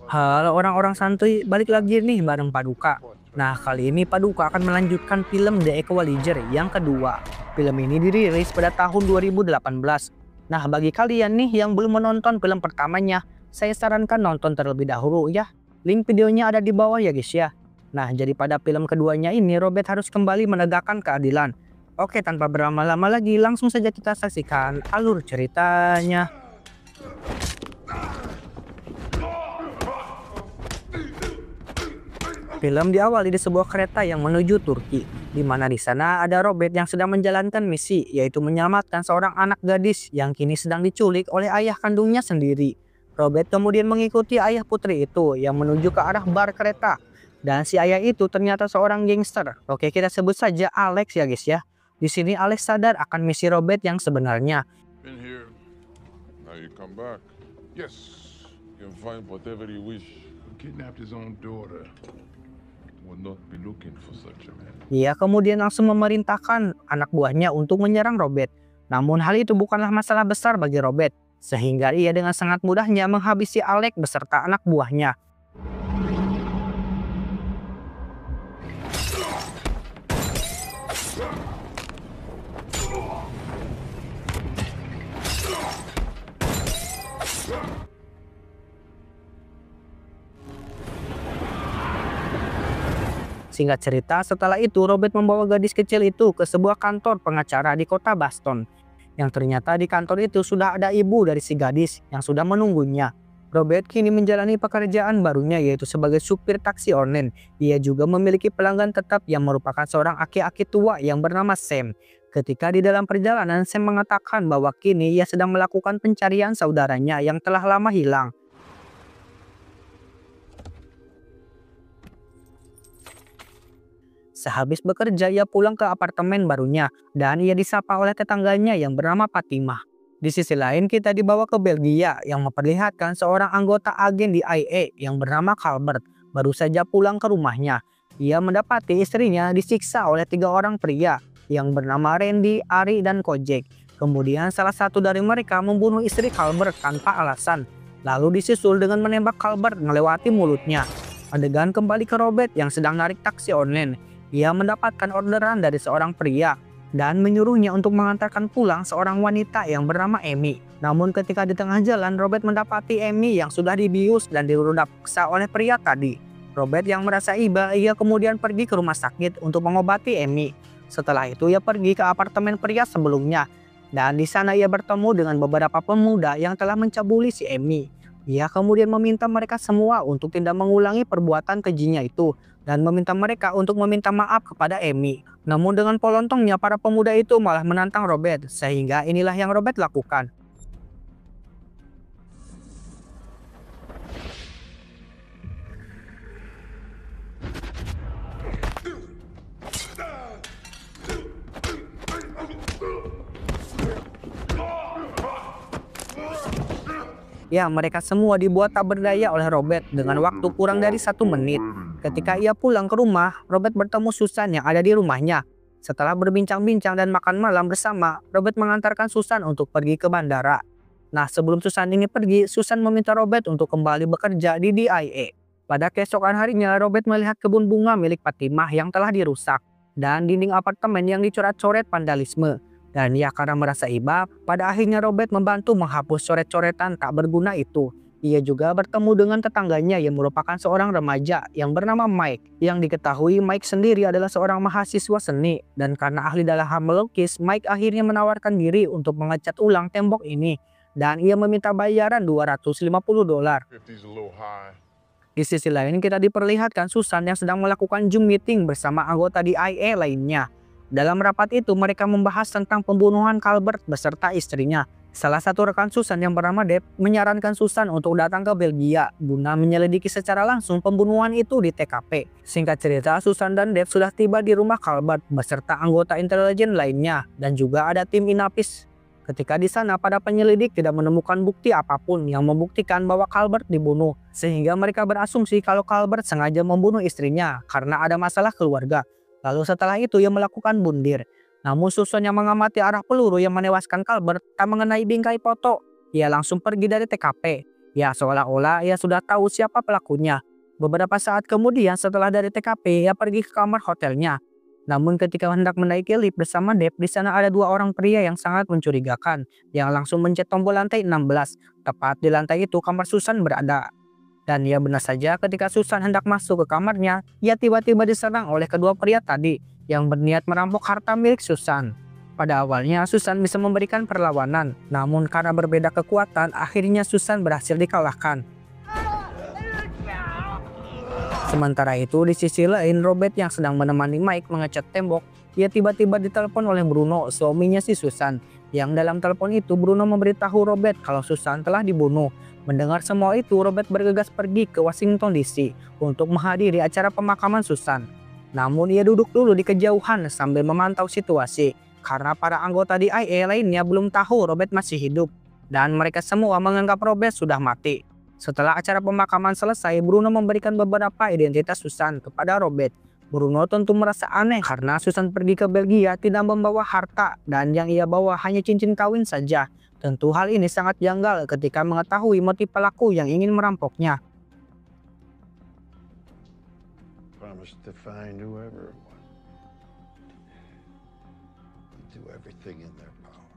Halo orang-orang santuy, balik lagi nih bareng Paduka. Nah, kali ini Paduka akan melanjutkan film The Equalizer yang kedua. Film ini dirilis pada tahun 2018. Nah, bagi kalian nih yang belum menonton film pertamanya, saya sarankan nonton terlebih dahulu ya. Link videonya ada di bawah ya guys ya. Nah, jadi pada film keduanya ini Robert harus kembali menegakkan keadilan. Oke, tanpa berlama-lama lagi, langsung saja kita saksikan alur ceritanya. Film diawali di sebuah kereta yang menuju Turki, di mana di sana ada Robert yang sedang menjalankan misi, yaitu menyelamatkan seorang anak gadis yang kini sedang diculik oleh ayah kandungnya sendiri. Robert kemudian mengikuti ayah putri itu yang menuju ke arah bar kereta. Dan si ayah itu ternyata seorang gangster. Oke, kita sebut saja Alex ya guys ya. Di sini Alex sadar akan misi Robert yang sebenarnya. Been here. Now you come back. Yes. You can find whatever you wish. Who kidnapped his own daughter? Will not be looking for such a man. Ia kemudian langsung memerintahkan anak buahnya untuk menyerang Robert. Namun hal itu bukanlah masalah besar bagi Robert, sehingga ia dengan sangat mudahnya menghabisi Alex beserta anak buahnya. Singkat cerita, setelah itu Robert membawa gadis kecil itu ke sebuah kantor pengacara di kota Boston. Yang ternyata di kantor itu sudah ada ibu dari si gadis yang sudah menunggunya. Robert kini menjalani pekerjaan barunya yaitu sebagai supir taksi online. Ia juga memiliki pelanggan tetap yang merupakan seorang aki-aki tua yang bernama Sam. Ketika di dalam perjalanan, Sam mengatakan bahwa kini ia sedang melakukan pencarian saudaranya yang telah lama hilang. Sehabis bekerja, ia pulang ke apartemen barunya dan ia disapa oleh tetangganya yang bernama Fatimah. Di sisi lain, kita dibawa ke Belgia yang memperlihatkan seorang anggota agen di IA yang bernama Calbert baru saja pulang ke rumahnya. Ia mendapati istrinya disiksa oleh 3 orang pria yang bernama Randy, Ari, dan Kojek. Kemudian salah satu dari mereka membunuh istri Calbert tanpa alasan, lalu disusul dengan menembak Calbert melewati mulutnya. Adegan kembali ke Robert yang sedang narik taksi online. Ia mendapatkan orderan dari seorang pria dan menyuruhnya untuk mengantarkan pulang seorang wanita yang bernama Amy. Namun ketika di tengah jalan, Robert mendapati Amy yang sudah dibius dan dirudak paksa oleh pria tadi. Robert yang merasa iba, ia kemudian pergi ke rumah sakit untuk mengobati Amy. Setelah itu ia pergi ke apartemen pria sebelumnya. Dan di sana ia bertemu dengan beberapa pemuda yang telah mencabuli si Amy. Ia kemudian meminta mereka semua untuk tidak mengulangi perbuatan kejinya itu dan meminta mereka untuk meminta maaf kepada Amy. Namun dengan polontongnya para pemuda itu malah menantang Robert, sehingga inilah yang Robert lakukan. Ya, mereka semua dibuat tak berdaya oleh Robert dengan waktu kurang dari 1 menit. Ketika ia pulang ke rumah, Robert bertemu Susan yang ada di rumahnya. Setelah berbincang-bincang dan makan malam bersama, Robert mengantarkan Susan untuk pergi ke bandara. Nah, sebelum Susan ini pergi, Susan meminta Robert untuk kembali bekerja di DIA. Pada keesokan harinya, Robert melihat kebun bunga milik Fatimah yang telah dirusak dan dinding apartemen yang dicoret-coret vandalisme. Dan ya karena merasa iba, pada akhirnya Robert membantu menghapus coret-coretan tak berguna itu. Ia juga bertemu dengan tetangganya yang merupakan seorang remaja yang bernama Mike. Yang diketahui Mike sendiri adalah seorang mahasiswa seni. Dan karena ahli dalam hal melukis, Mike akhirnya menawarkan diri untuk mengecat ulang tembok ini. Dan ia meminta bayaran $250. 50's a little high. Di sisi lain kita diperlihatkan Susan yang sedang melakukan Zoom meeting bersama anggota DIA lainnya. Dalam rapat itu mereka membahas tentang pembunuhan Calbert beserta istrinya. Salah satu rekan Susan yang bernama Deb menyarankan Susan untuk datang ke Belgia guna menyelidiki secara langsung pembunuhan itu di TKP. Singkat cerita, Susan dan Deb sudah tiba di rumah Calbert beserta anggota intelijen lainnya dan juga ada tim Inapis. Ketika di sana, para penyelidik tidak menemukan bukti apapun yang membuktikan bahwa Calbert dibunuh, sehingga mereka berasumsi kalau Calbert sengaja membunuh istrinya karena ada masalah keluarga. Lalu setelah itu ia melakukan bundir. Namun Susan yang mengamati arah peluru yang menewaskan Calbert tak mengenai bingkai foto. Ia langsung pergi dari TKP. Ya seolah-olah ia sudah tahu siapa pelakunya. Beberapa saat kemudian setelah dari TKP, ia pergi ke kamar hotelnya. Namun ketika hendak menaiki lift bersama Deb, di sana ada dua orang pria yang sangat mencurigakan, yang langsung mencet tombol lantai 16. Tepat di lantai itu kamar Susan berada. Dan ya benar saja ketika Susan hendak masuk ke kamarnya, ia tiba-tiba diserang oleh kedua pria tadi yang berniat merampok harta milik Susan. Pada awalnya Susan bisa memberikan perlawanan, namun karena berbeda kekuatan akhirnya Susan berhasil dikalahkan. Sementara itu di sisi lain Robert yang sedang menemani Mike mengecat tembok, ia tiba-tiba ditelepon oleh Bruno, suaminya si Susan. Yang dalam telepon itu Bruno memberitahu Robert kalau Susan telah dibunuh. Mendengar semua itu, Robert bergegas pergi ke Washington DC untuk menghadiri acara pemakaman Susan. Namun ia duduk dulu di kejauhan sambil memantau situasi, karena para anggota DIA lainnya belum tahu Robert masih hidup, dan mereka semua menganggap Robert sudah mati. Setelah acara pemakaman selesai, Bruno memberikan beberapa identitas Susan kepada Robert. Bruno tentu merasa aneh karena Susan pergi ke Belgia tidak membawa harta, dan yang ia bawa hanya cincin kawin saja. Tentu hal ini sangat janggal ketika mengetahui motif pelaku yang ingin merampoknya. Promise to find whoever it was. Do everything in their power.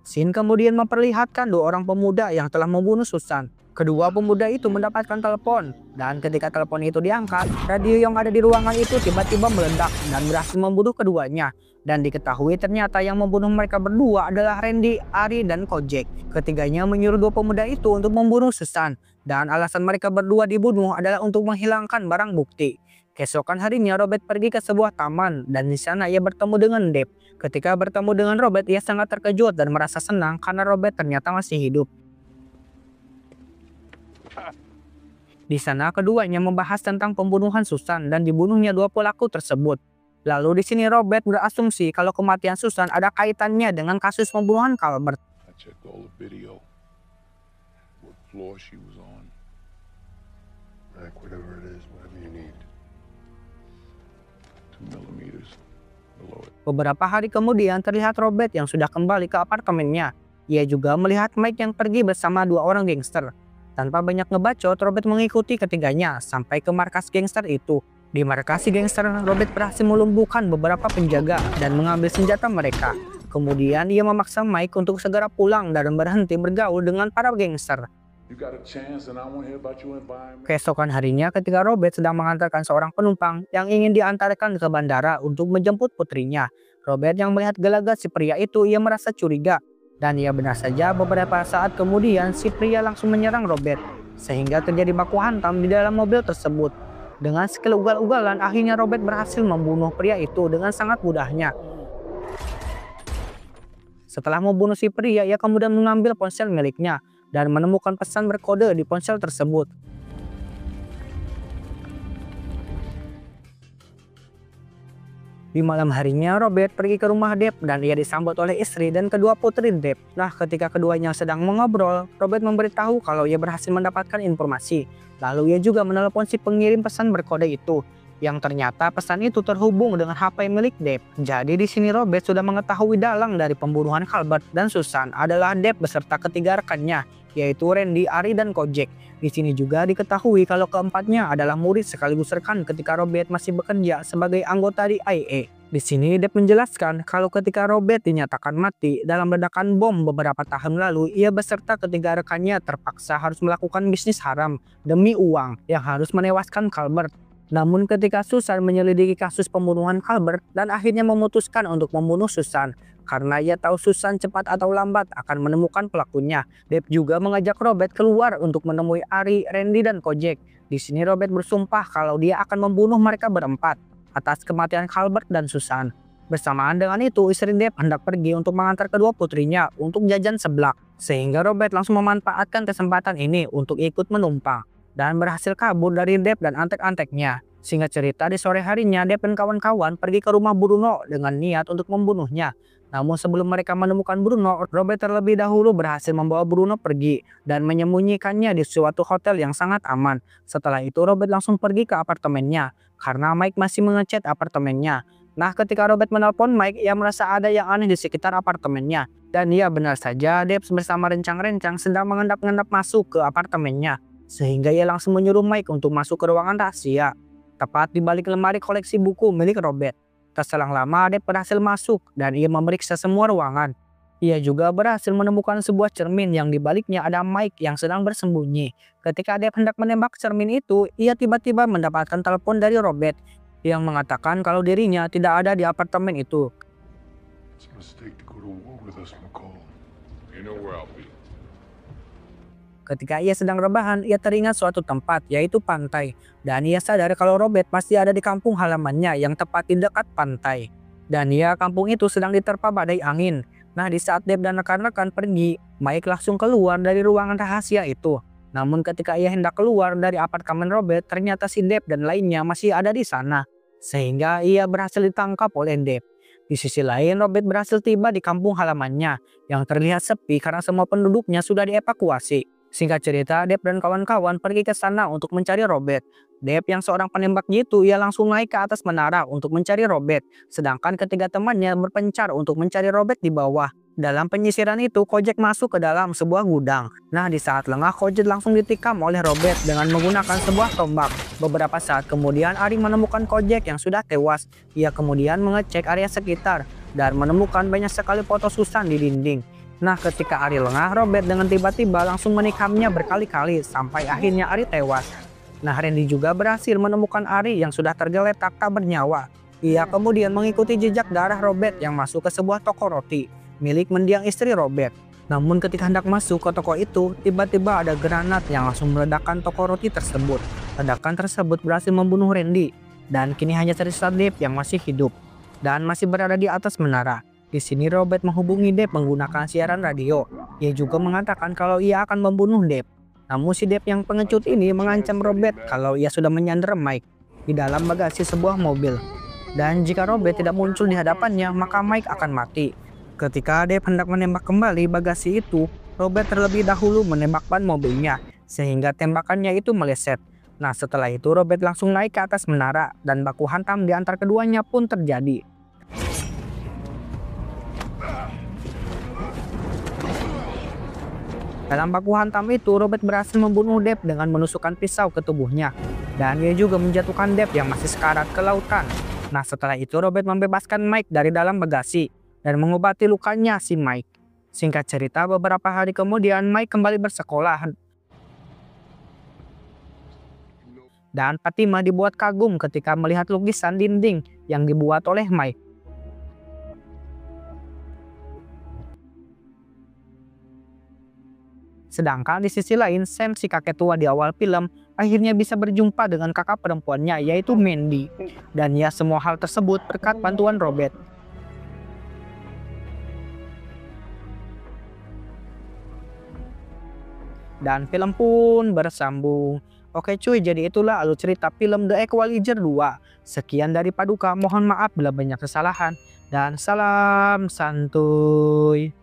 Scene kemudian memperlihatkan dua orang pemuda yang telah membunuh Susan. Kedua pemuda itu mendapatkan telepon, dan ketika telepon itu diangkat, radio yang ada di ruangan itu tiba-tiba meledak dan berhasil membunuh keduanya. Dan diketahui ternyata yang membunuh mereka berdua adalah Randy, Ari, dan Kojak. Ketiganya menyuruh dua pemuda itu untuk membunuh Susan, dan alasan mereka berdua dibunuh adalah untuk menghilangkan barang bukti. Keesokan harinya Robert pergi ke sebuah taman, dan di sana ia bertemu dengan Deb. Ketika bertemu dengan Robert, ia sangat terkejut dan merasa senang karena Robert ternyata masih hidup. Di sana keduanya membahas tentang pembunuhan Susan dan dibunuhnya dua pelaku tersebut. Lalu di sini Robert berasumsi kalau kematian Susan ada kaitannya dengan kasus pembunuhan Calvert. I checked all the video. What floor she was on. Mac, whatever it is, whatever you need. 2 millimeters below it. Beberapa hari kemudian terlihat Robert yang sudah kembali ke apartemennya. Ia juga melihat Mike yang pergi bersama dua orang gangster. Tanpa banyak ngebacot, Robert mengikuti ketiganya sampai ke markas gangster itu. Di markas gangster, Robert berhasil melumpuhkan beberapa penjaga dan mengambil senjata mereka. Kemudian ia memaksa Mike untuk segera pulang dan berhenti bergaul dengan para gangster. You got a chance and I want to hear about your environment. Keesokan harinya ketika Robert sedang mengantarkan seorang penumpang yang ingin diantarkan ke bandara untuk menjemput putrinya, Robert yang melihat gelagat si pria itu, ia merasa curiga. Dan ia benar saja beberapa saat kemudian si pria langsung menyerang Robert, sehingga terjadi baku hantam di dalam mobil tersebut. Dengan skill ugal-ugalan akhirnya Robert berhasil membunuh pria itu dengan sangat mudahnya. Setelah membunuh si pria, ia kemudian mengambil ponsel miliknya dan menemukan pesan berkode di ponsel tersebut. Di malam harinya Robert pergi ke rumah Deb dan ia disambut oleh istri dan kedua putri Deb. Nah, ketika keduanya sedang mengobrol, Robert memberitahu kalau ia berhasil mendapatkan informasi. Lalu ia juga menelepon si pengirim pesan berkode itu, yang ternyata pesan itu terhubung dengan HP milik Deb. Jadi di sini Robert sudah mengetahui dalang dari pembunuhan Calvert dan Susan adalah Deb beserta ketiga rekannya, yaitu Randy, Ari, dan Kojak. Di sini juga diketahui kalau keempatnya adalah murid sekaligus rekan ketika Robert masih bekerja sebagai anggota di IA. Di sini Deb menjelaskan kalau ketika Robert dinyatakan mati dalam ledakan bom beberapa tahun lalu, ia beserta ketiga rekannya terpaksa harus melakukan bisnis haram demi uang yang harus menewaskan Calvert. Namun ketika Susan menyelidiki kasus pembunuhan Calvert dan akhirnya memutuskan untuk membunuh Susan karena ia tahu Susan cepat atau lambat akan menemukan pelakunya, Deb juga mengajak Robert keluar untuk menemui Ari, Randy, dan Kojak. Di sini Robert bersumpah kalau dia akan membunuh mereka berempat atas kematian Calvert dan Susan. Bersamaan dengan itu, istri Deb hendak pergi untuk mengantar kedua putrinya untuk jajan seblak, sehingga Robert langsung memanfaatkan kesempatan ini untuk ikut menumpang dan berhasil kabur dari Deb dan antek-anteknya. Singkat cerita, di sore harinya Deb dan kawan-kawan pergi ke rumah Bruno dengan niat untuk membunuhnya. Namun sebelum mereka menemukan Bruno, Robert terlebih dahulu berhasil membawa Bruno pergi dan menyembunyikannya di suatu hotel yang sangat aman. Setelah itu Robert langsung pergi ke apartemennya karena Mike masih mengecat apartemennya. Nah, ketika Robert menelpon Mike, ia merasa ada yang aneh di sekitar apartemennya. Dan ia benar saja, Deb bersama rencang-rencang sedang mengendap-endap masuk ke apartemennya. Sehingga ia langsung menyuruh Mike untuk masuk ke ruangan rahasia, tepat di balik lemari koleksi buku milik Robert. Tak selang lama, Deb berhasil masuk dan ia memeriksa semua ruangan. Ia juga berhasil menemukan sebuah cermin yang di baliknya ada Mike yang sedang bersembunyi. Ketika Deb hendak menembak cermin itu, ia tiba-tiba mendapatkan telepon dari Robert yang mengatakan kalau dirinya tidak ada di apartemen itu. It's a mistake to go to war with us, McCall. You know where I'll be. Ketika ia sedang rebahan, ia teringat suatu tempat, yaitu pantai. Dan ia sadar kalau Robert pasti ada di kampung halamannya yang tepat di dekat pantai. Dan kampung itu sedang diterpa badai angin. Nah, di saat Deb dan rekan-rekan pergi, Mike langsung keluar dari ruangan rahasia itu. Namun ketika ia hendak keluar dari apartemen Robert, ternyata si Deb dan lainnya masih ada di sana. Sehingga ia berhasil ditangkap oleh Deb. Di sisi lain, Robert berhasil tiba di kampung halamannya yang terlihat sepi karena semua penduduknya sudah dievakuasi. Singkat cerita, Deb dan kawan-kawan pergi ke sana untuk mencari Robert. Deb yang seorang penembak jitu, ia langsung naik ke atas menara untuk mencari Robert. Sedangkan ketiga temannya berpencar untuk mencari Robert di bawah. Dalam penyisiran itu, Kojak masuk ke dalam sebuah gudang. Nah, di saat lengah, Kojak langsung ditikam oleh Robert dengan menggunakan sebuah tombak. Beberapa saat kemudian, Ari menemukan Kojak yang sudah tewas. Ia kemudian mengecek area sekitar dan menemukan banyak sekali foto Susan di dinding. Nah, ketika Ari lengah, Robert dengan tiba-tiba langsung menikamnya berkali-kali sampai akhirnya Ari tewas. Nah, Randy juga berhasil menemukan Ari yang sudah tergeletak tak bernyawa. Ia kemudian mengikuti jejak darah Robert yang masuk ke sebuah toko roti milik mendiang istri Robert. Namun ketika hendak masuk ke toko itu, tiba-tiba ada granat yang langsung meledakkan toko roti tersebut. Ledakan tersebut berhasil membunuh Randy, dan kini hanya tersisa Deb yang masih hidup dan masih berada di atas menara. Di sini Robert menghubungi Deb menggunakan siaran radio. Ia juga mengatakan kalau ia akan membunuh Deb. Namun si Deb yang pengecut ini mengancam Robert kalau ia sudah menyandera Mike di dalam bagasi sebuah mobil. Dan jika Robert tidak muncul di hadapannya, maka Mike akan mati. Ketika Deb hendak menembak kembali bagasi itu, Robert terlebih dahulu menembak ban mobilnya, sehingga tembakannya itu meleset. Nah, setelah itu Robert langsung naik ke atas menara, dan baku hantam di antar keduanya pun terjadi. Dalam baku hantam itu, Robert berhasil membunuh Deb dengan menusukkan pisau ke tubuhnya. Dan ia juga menjatuhkan Deb yang masih sekarat ke lautan. Nah, setelah itu Robert membebaskan Mike dari dalam bagasi dan mengobati lukanya si Mike. Singkat cerita, beberapa hari kemudian Mike kembali bersekolah. Dan Fatima dibuat kagum ketika melihat lukisan dinding yang dibuat oleh Mike. Sedangkan di sisi lain, Sam si kakek tua di awal film akhirnya bisa berjumpa dengan kakak perempuannya yaitu Mandy. Dan semua hal tersebut berkat bantuan Robert. Dan film pun bersambung. Oke cuy, jadi itulah alur cerita film The Equalizer 2. Sekian dari Paduka, mohon maaf bila banyak kesalahan. Dan salam santuy.